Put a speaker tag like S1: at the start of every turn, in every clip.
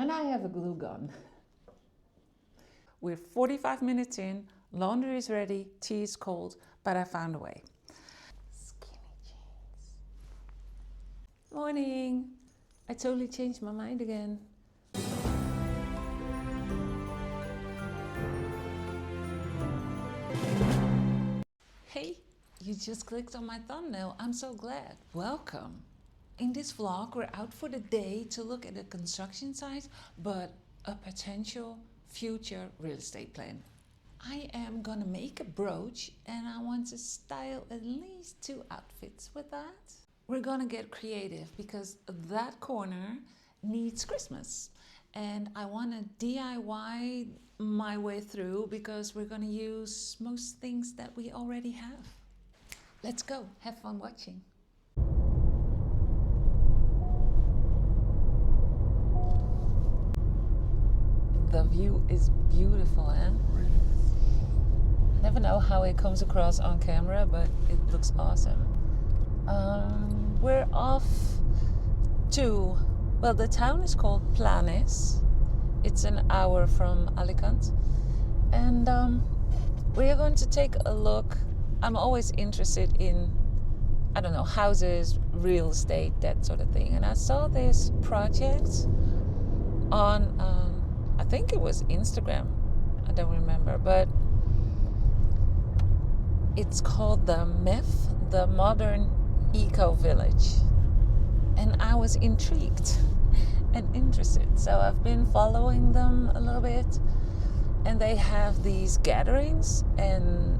S1: And I have a glue gun. We're 45 minutes in, laundry is ready, tea is cold, but I found a way. Skinny jeans. Morning. I totally changed my mind again. Hey, you just clicked on my thumbnail. I'm so glad. Welcome. In this vlog, we're out for the day to look at a construction site, but a potential future real estate plan. I am gonna make a brooch and I want to style at least 2 outfits with that. We're gonna get creative because that corner needs Christmas. And I wanna DIY my way through because we're gonna use most things that we already have. Let's go, have fun watching. The view is beautiful, and never know how it comes across on camera, but it looks awesome. We're off to, well, the town is called Planes. It's an hour from Alicante, and we are going to take a look. I'm always interested in, I don't know, houses, real estate, that sort of thing. And I saw this project on I think it was Instagram, I don't remember, but it's called the MEF, the Modern Eco Village. And I was intrigued and interested. So I've been following them a little bit, and they have these gatherings, and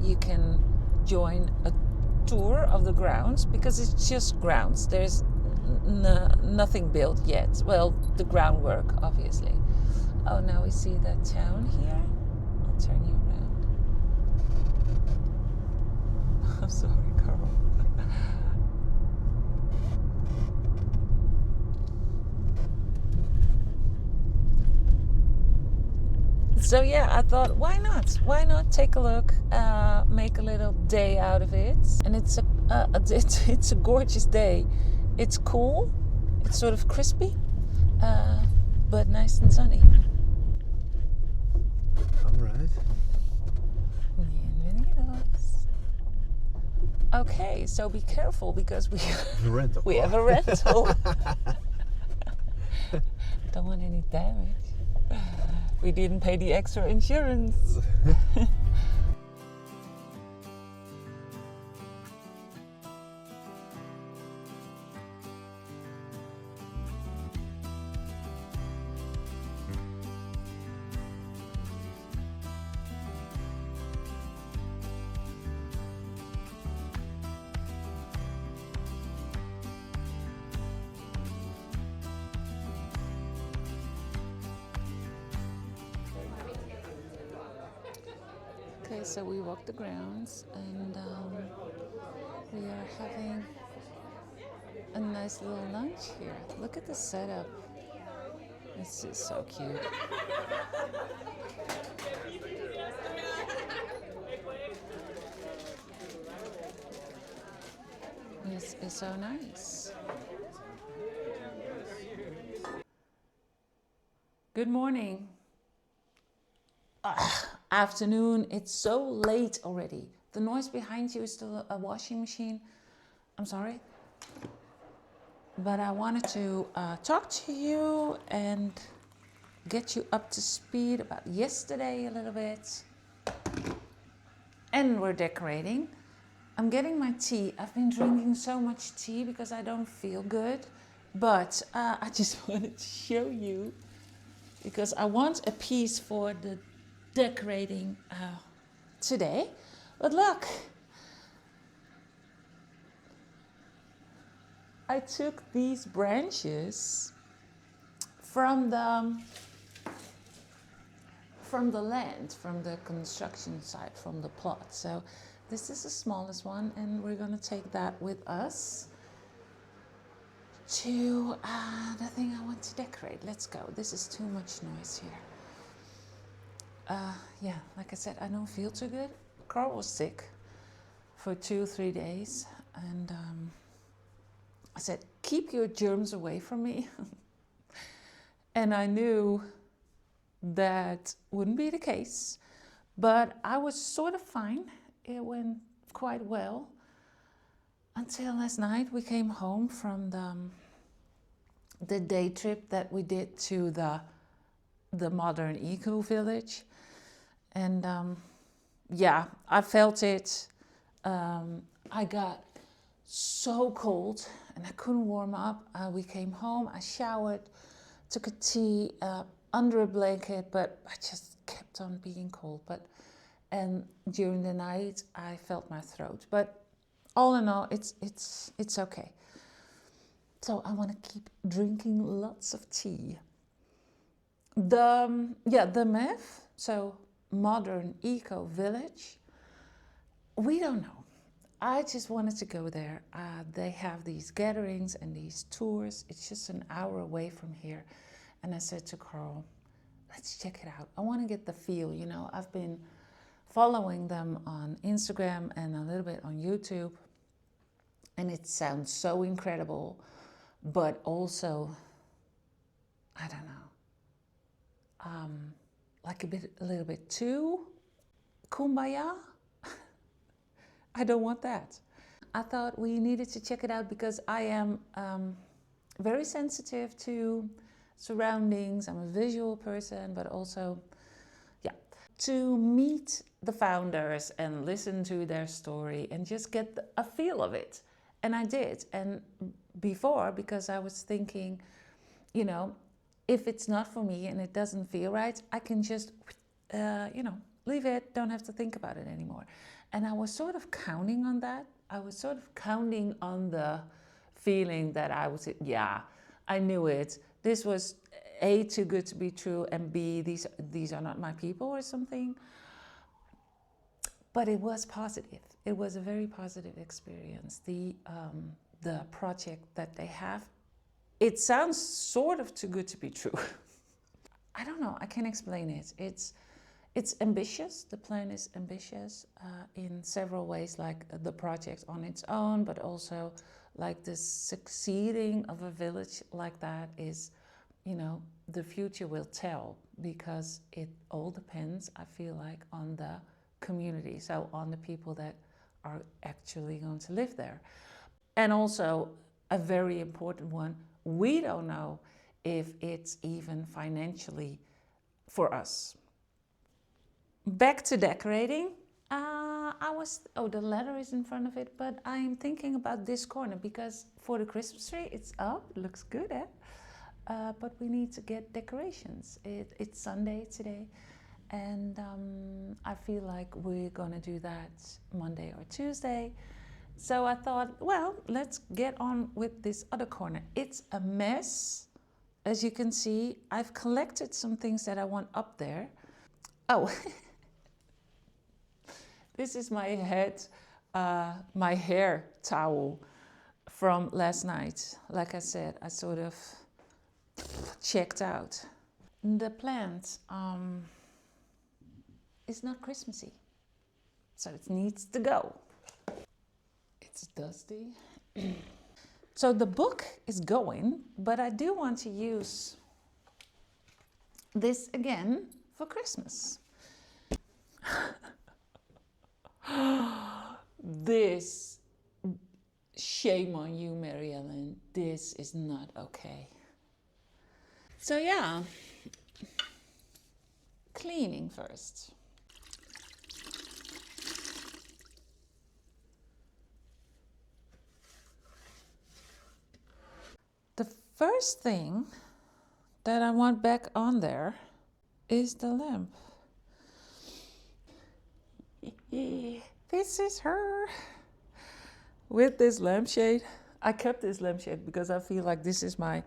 S1: you can join a tour of the grounds because it's just grounds. There's nothing built yet. Well, the groundwork, obviously. Oh, now we see the town here. I'll turn you around. I'm sorry, Carl. So yeah, I thought, why not? Why not take a look, make a little day out of it? And it's a gorgeous day. It's cool. It's sort of crispy, but nice and sunny.
S2: Alright.
S1: Bienvenidos. Okay, so be careful because we have a rental. Don't want any damage. We didn't pay the extra insurance. Okay, so we walked the grounds, and we are having a nice little lunch here. Look at the setup. This is so cute. This is so nice. Good morning. Afternoon, it's so late already. The noise behind you is still a washing machine. I'm sorry. But I wanted to talk to you and get you up to speed about yesterday a little bit. And we're decorating. I'm getting my tea. I've been drinking so much tea because I don't feel good. But I just wanted to show you because I want a piece for the decorating today. But look, I took these branches from the land, from the construction site, from the plot. So this is the smallest one, and we're going to take that with us to the thing I want to decorate. Let's go. This is too much noise here. Yeah, like I said, I don't feel too good. Carl was sick for 2-3 days, and I said, keep your germs away from me. And I knew that wouldn't be the case, but I was sort of fine. It went quite well until last night. We came home from the day trip that we did to the modern eco village, and yeah, I felt it. I got so cold and I couldn't warm up. We came home, I showered, took a tea under a blanket, but I just kept on being cold. And during the night I felt my throat, but all in all, it's okay. So I want to keep drinking lots of tea. The MEV, so modern eco village, we don't know. I just wanted to go there. They have these gatherings and these tours. It's just an hour away from here. And I said to Carl, let's check it out. I want to get the feel, you know. I've been following them on Instagram and a little bit on YouTube. And it sounds so incredible, but also, I don't know, like a little bit too kumbaya. I don't want that. I thought we needed to check it out because I am very sensitive to surroundings. I'm a visual person, but also, yeah, to meet the founders and listen to their story and just get a feel of it. And I did. And before, because I was thinking, you know, if it's not for me and it doesn't feel right, I can just, leave it, don't have to think about it anymore. And I was sort of counting on that. I was sort of counting on the feeling that I was, yeah, I knew it. This was A, too good to be true, and B, these are not my people or something. But it was positive. It was a very positive experience. The project that they have, it sounds sort of too good to be true. I don't know, I can't explain it. It's ambitious. The plan is ambitious in several ways, like the project on its own, but also like the succeeding of a village like that is, you know, the future will tell, because it all depends, I feel like, on the community, so on the people that are actually going to live there. And also, a very important one, we don't know if it's even financially for us. Back to decorating. The ladder is in front of it, but I'm thinking about this corner because for the Christmas tree, it's up, it looks good, eh? But we need to get decorations. It's Sunday today, and I feel like we're gonna do that Monday or Tuesday. So I thought, well, let's get on with this other corner. It's a mess. As you can see, I've collected some things that I want up there. Oh, this is my hair towel from last night. Like I said, I sort of checked out. The plant is not Christmassy, so it needs to go. It's dusty. So the book is going, but I do want to use this again for Christmas. This, shame on you, Mary Ellen. This is not okay. So yeah, cleaning first. The first thing that I want back on there is the lamp. This is her with this lampshade. I kept this lampshade because I feel like this is my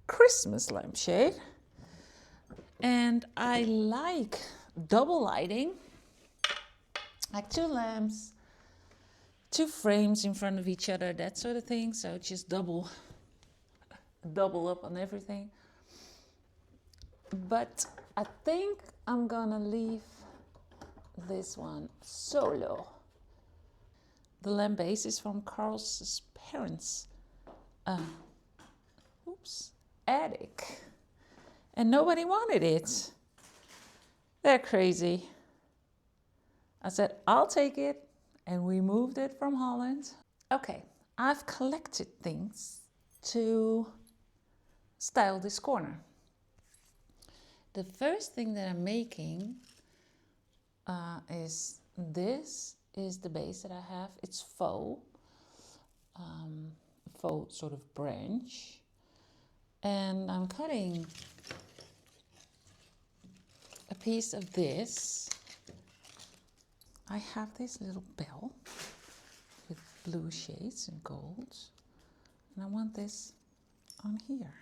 S1: Christmas lampshade. And I like double lighting, like two lamps, two frames in front of each other, that sort of thing. So just double up on everything. But I think I'm gonna leave this one solo. The lamp base is from Carl's parents' attic. and nobody wanted it. They're crazy. I said, I'll take it, and we moved it from Holland. Okay, I've collected things to style this corner. The first thing that I'm making is this is the base that I have. It's faux sort of branch. And I'm cutting a piece of this. I have this little bell with blue shades and golds. And I want this on here.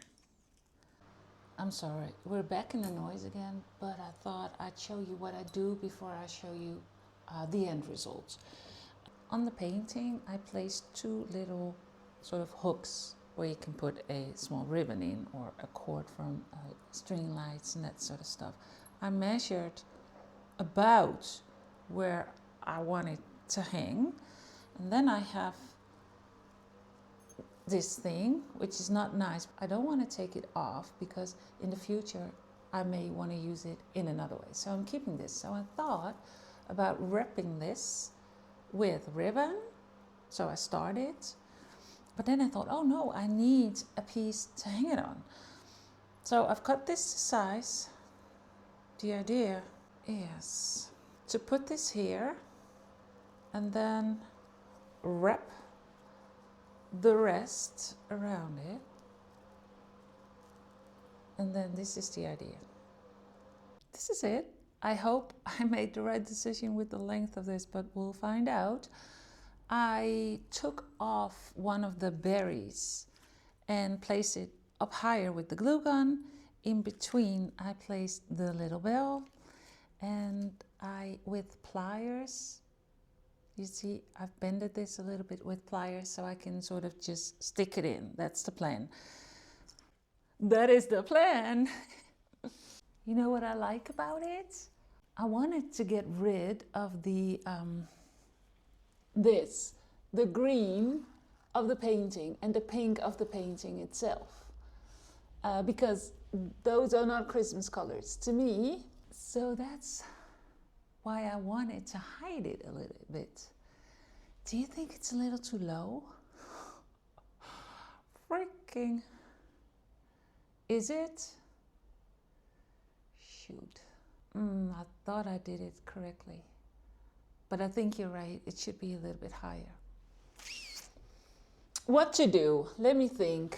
S1: I'm sorry, we're back in the noise again, but I thought I'd show you what I do before I show you the end results. On the painting, I placed two little sort of hooks where you can put a small ribbon in or a cord from string lights and that sort of stuff. I measured about where I want it to hang, and then I have this thing, which is not nice. I don't want to take it off because in the future I may want to use it in another way. So I'm keeping this. So I thought about wrapping this with ribbon. So I started, but then I thought, oh no, I need a piece to hang it on. So I've cut this to size. The idea is to put this here and then wrap the rest around it, and then this is the idea. This is it. I hope I made the right decision with the length of this, but we'll find out. I took off one of the berries and placed it up higher with the glue gun. In between I placed the little bell, and with pliers, you see, I've bended this a little bit with pliers so I can sort of just stick it in. That's the plan. That is the plan. You know what I like about it? I wanted to get rid of the green of the painting and the pink of the painting itself. Because those are not Christmas colors to me. So that's why I wanted to hide it a little bit. Do you think it's a little too low? Freaking. Is it? Shoot. I thought I did it correctly. But I think you're right. It should be a little bit higher. What to do? Let me think.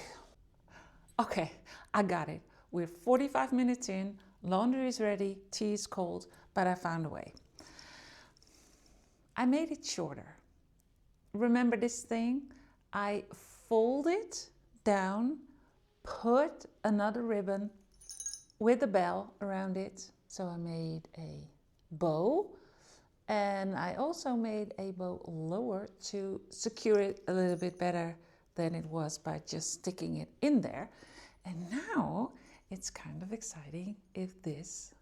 S1: Okay, I got it. We're 45 minutes in. Laundry is ready. Tea is cold. But I found a way. I made it shorter. Remember this thing? I fold it down, put another ribbon with a bell around it. So I made a bow, and I also made a bow lower to secure it a little bit better than it was by just sticking it in there. And now it's kind of exciting if this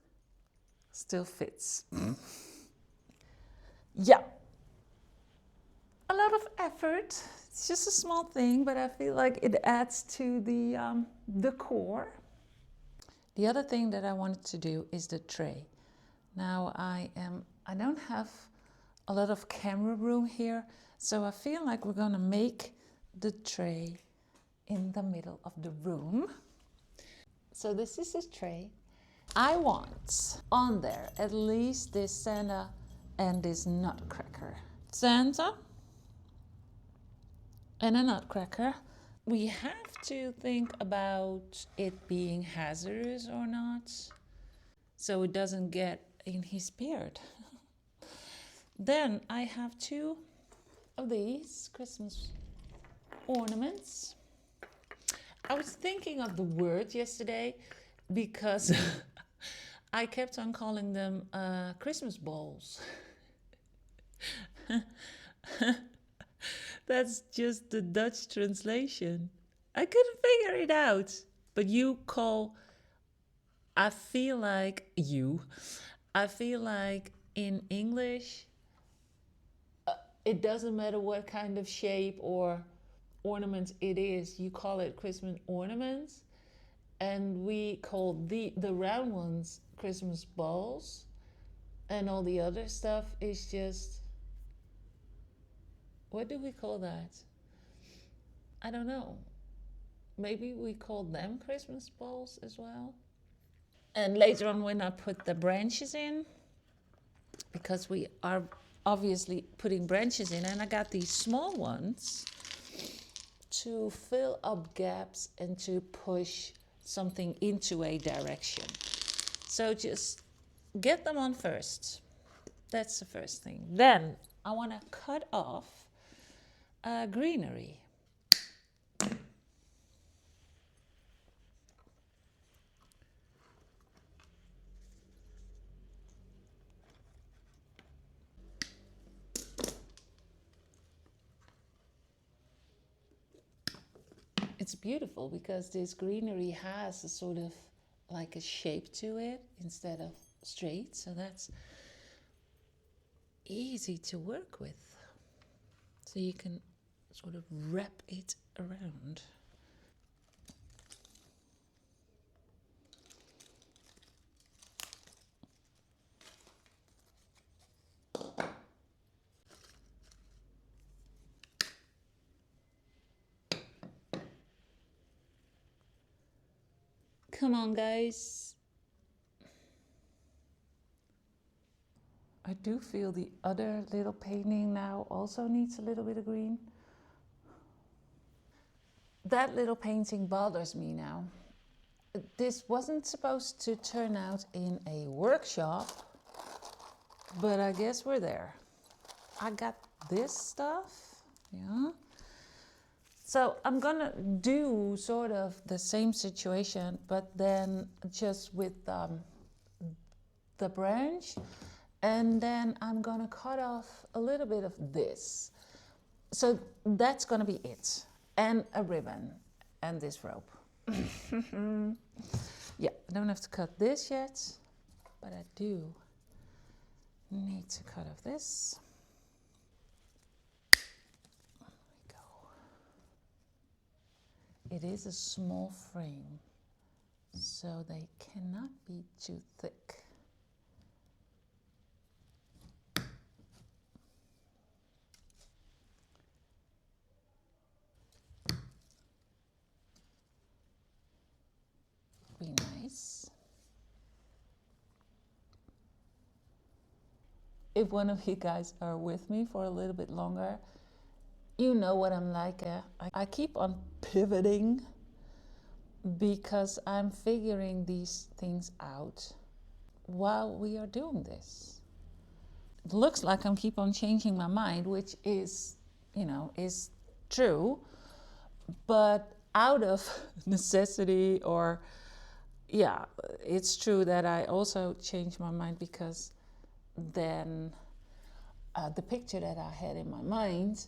S1: still fits. Yeah. A lot of effort. It's just a small thing, but I feel like it adds to the decor. The other thing that I wanted to do is the tray. Now I don't have a lot of camera room here, so I feel like we're gonna make the tray in the middle of the room. So this is the tray. I want on there at least this Santa and this nutcracker. Santa and a nutcracker. We have to think about it being hazardous or not, so it doesn't get in his beard. Then I have two of these Christmas ornaments. I was thinking of the word yesterday because I kept on calling them Christmas balls. That's just the Dutch translation. I couldn't figure it out. But I feel like in English, it doesn't matter what kind of shape or ornament it is, you call it Christmas ornaments. And we call the round ones Christmas balls, and all the other stuff is just, what do we call that? I don't know. Maybe we call them Christmas balls as well. And later on, when I put the branches in, because we are obviously putting branches in, and I got these small ones to fill up gaps and to push something into a direction. So just get them on first. That's the first thing. Then I want to cut off greenery. It's beautiful because this greenery has a sort of like a shape to it instead of straight. So that's easy to work with. So you can sort of wrap it around. Come on, guys. I do feel the other little painting now also needs a little bit of green. That little painting bothers me now. This wasn't supposed to turn out in a workshop, but I guess we're there. I got this stuff, yeah. So I'm gonna do sort of the same situation, but then just with the branch, and then I'm gonna cut off a little bit of this. So that's gonna be it, and a ribbon, and this rope. Yeah, I don't have to cut this yet, but I do need to cut off this. It is a small frame, so they cannot be too thick. Be nice. If one of you guys are with me for a little bit longer, you know what I'm like. I keep on pivoting because I'm figuring these things out while we are doing this. It looks like I'm keep on changing my mind, which is, is true, but out of necessity, or yeah, it's true that I also change my mind because then the picture that I had in my mind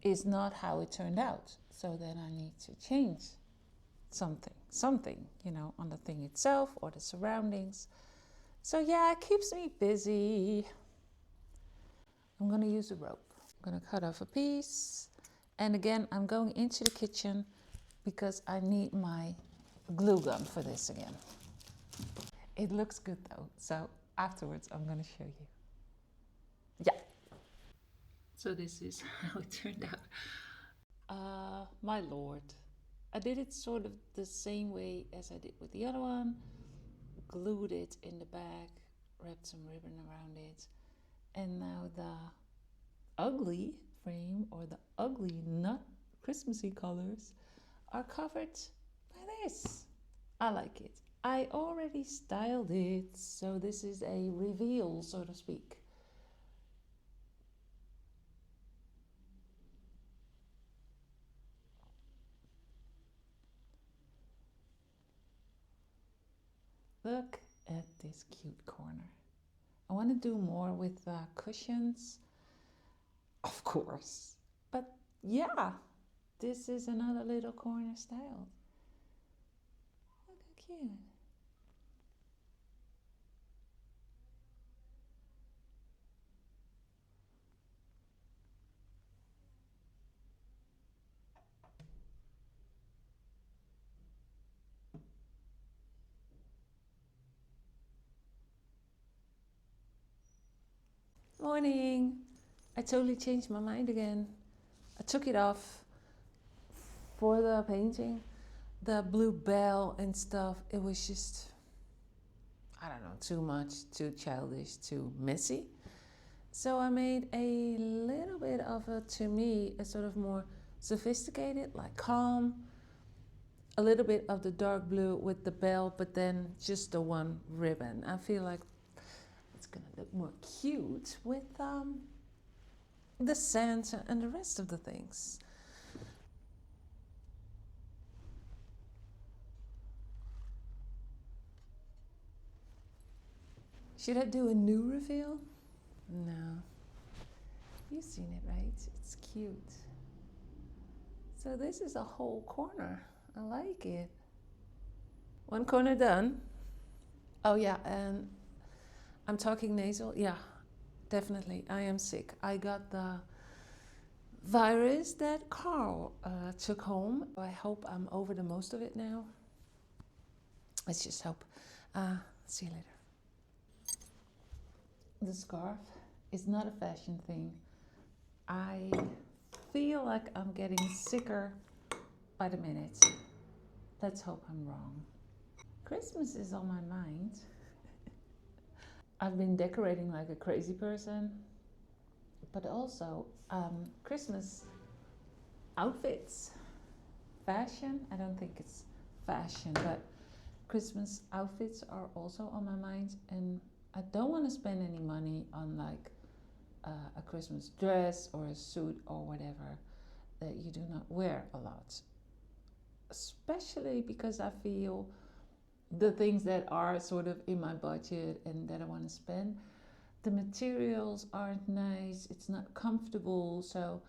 S1: is not how it turned out. So then I need to change something, on the thing itself or the surroundings. So yeah, it keeps me busy. I'm gonna use a rope. I'm gonna cut off a piece. And again, I'm going into the kitchen because I need my glue gun for this again. It looks good though. So afterwards, I'm gonna show you. Yeah. So this is how it turned out. My lord. I did it sort of the same way as I did with the other one. Glued it in the back, wrapped some ribbon around it. And now the ugly frame, or the ugly not Christmassy colors, are covered by this. I like it. I already styled it, so this is a reveal, so to speak. Look at this cute corner. I want to do more with cushions, of course. But yeah, this is another little corner style. Look how cute. Morning. I totally changed my mind again. I took it off for the painting. The blue bell and stuff, it was just, I don't know, too much, too childish, too messy. So I made a little bit of a, to me, a sort of more sophisticated, like calm, a little bit of the dark blue with the bell, but then just the one ribbon. I feel like it's gonna look more cute with the scent and the rest of the things. Should I do a new reveal? No. You've seen it, right? It's cute. So this is a whole corner. I like it. One corner done. Oh yeah, and I'm talking nasal. Yeah, definitely. I am sick. I got the virus that Carl took home. I hope I'm over the most of it now. Let's just hope. See you later. The scarf is not a fashion thing. I feel like I'm getting sicker by the minute. Let's hope I'm wrong. Christmas is on my mind. I've been decorating like a crazy person, but also Christmas outfits. Fashion, I don't think it's fashion, but Christmas outfits are also on my mind, and I don't want to spend any money on like a Christmas dress or a suit or whatever that you do not wear a lot. Especially because I feel the things that are sort of in my budget and that I want to spend, the materials aren't nice, it's not comfortable. So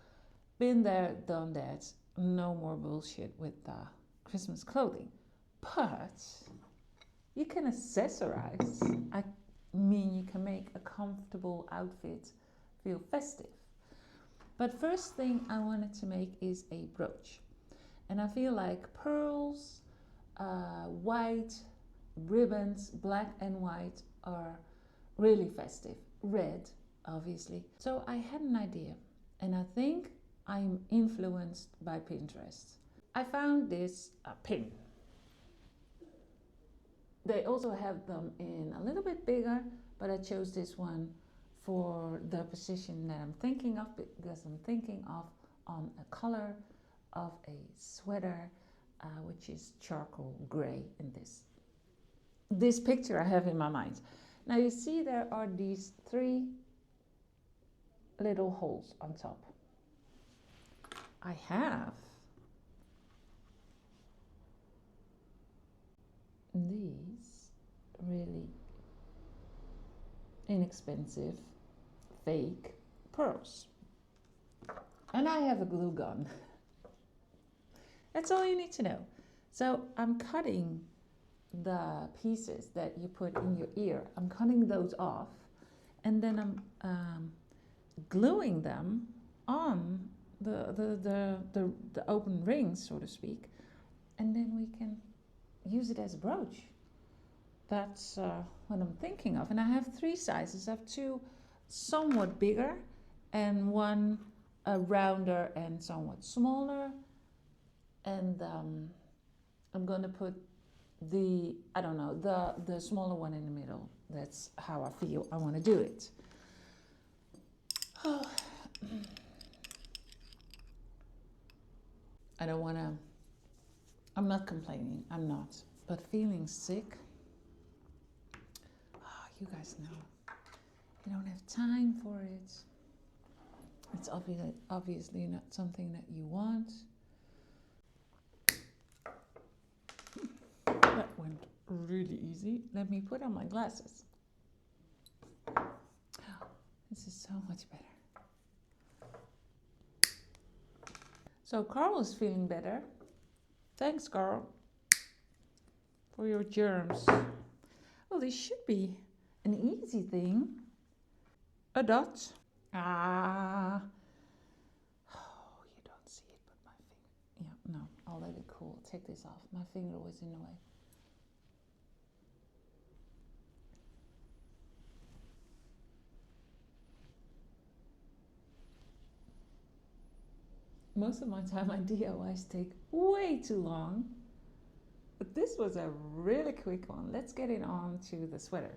S1: been there, done that. No more bullshit with Christmas clothing. But you can accessorize. I mean, you can make a comfortable outfit feel festive. But first thing I wanted to make is a brooch. And I feel like pearls, white, ribbons, black and white are really festive. Red, obviously. So I had an idea, and I think I'm influenced by Pinterest. I found this pin. They also have them in a little bit bigger, but I chose this one for the position that I'm thinking of, because I'm thinking of on a color of a sweater, which is charcoal gray in this picture I have in my mind. Now you see there are these 3 little holes on top. I have these really inexpensive fake pearls, and I have a glue gun. That's all you need to know. So I'm cutting the pieces that you put in your ear. I'm cutting those off, and then I'm gluing them on the open rings, so to speak, and then we can use it as a brooch. That's what I'm thinking of. And I have 3 sizes. I have 2 somewhat bigger and 1 rounder and somewhat smaller. And I'm going to put the smaller one in the middle. That's how I feel I want to do it. Oh. I don't want to, I'm not complaining, I'm not, but feeling sick, you guys know, you don't have time for it. It's obviously not something that you want. That went really easy. Let me put on my glasses. This is so much better. So Carl is feeling better. Thanks, Carl, for your germs. Well, this should be an easy thing. A dot. Oh, you don't see it, but my finger. Yeah, no, I'll let it cool. Take this off. My finger was in the way. Most of my time my DIYs take way too long. But this was a really quick one. Let's get it on to the sweater.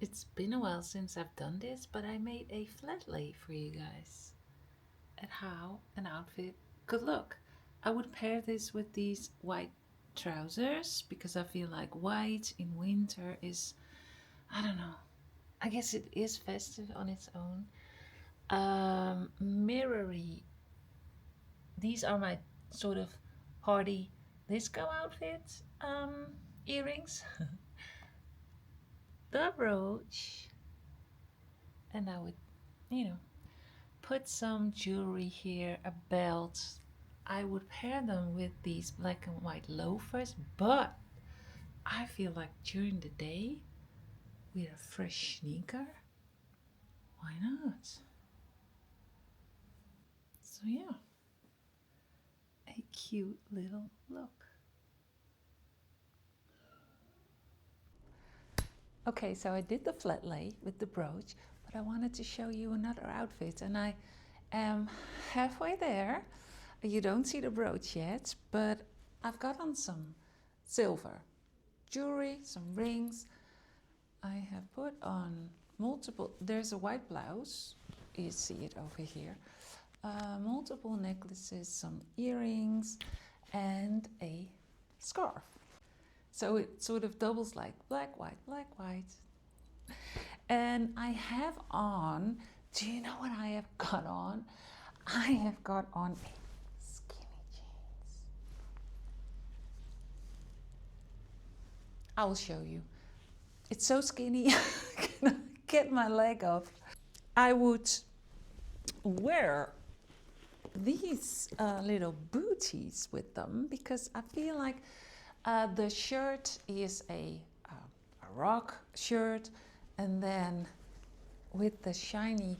S1: It's been a while since I've done this, but I made a flat lay for you guys at how an outfit could look. I would pair this with these white trousers because I feel like white in winter is, I don't know, I guess it is festive on its own. Mirrory. These are my sort of party disco outfit. Earrings, the brooch, and I would, put some jewelry here, a belt. I would pair them with these black and white loafers, but I feel like during the day with a fresh sneaker, why not? So yeah, a cute little look. Okay, so I did the flat lay with the brooch, but I wanted to show you another outfit, and I am halfway there. You don't see the brooch yet, but I've got on some silver jewelry, some rings. I have put on multiple, there's a white blouse, you see it over here, multiple necklaces, some earrings, and a scarf. So it sort of doubles like black, white, black, white. And I have on, do you know what I have got on? I have got on a skinny jeans. I'll show you. It's so skinny, I cannot get my leg off. I would wear these little booties with them because I feel like the shirt is a rock shirt, and then with the shiny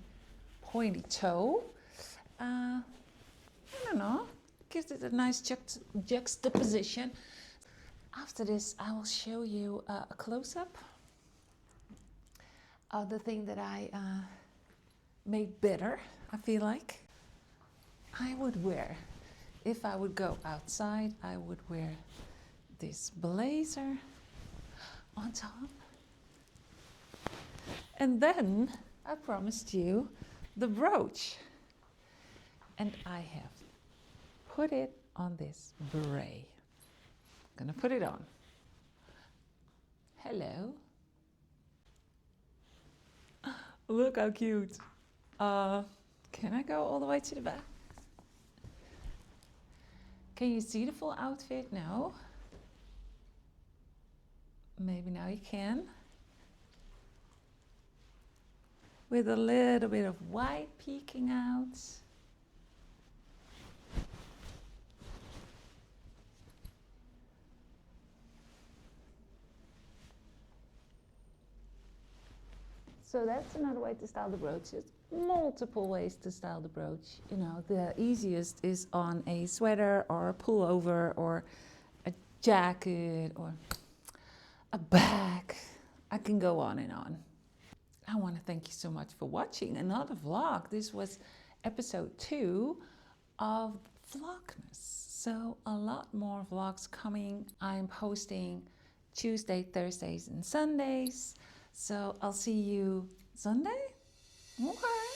S1: pointy toe, I don't know, gives it a nice juxtaposition. After this, I will show you a close-up of the thing that I made better, I feel like. I would wear, if I would go outside, I would wear this blazer on top. And then I promised you the brooch. And I have put it on this beret. Gonna put it on. Hello. Look how cute. Can I go all the way to the back? Can you see the full outfit now? Maybe now you can. With a little bit of white peeking out. So that's another way to style the brooch. There's multiple ways to style the brooch. You know, the easiest is on a sweater or a pullover or a jacket or a bag. I can go on and on. I want to thank you so much for watching another vlog. This was episode 2 of Vlogmas. So a lot more vlogs coming. I'm posting Tuesday, Thursdays, and Sundays. So I'll see you Sunday? Okay.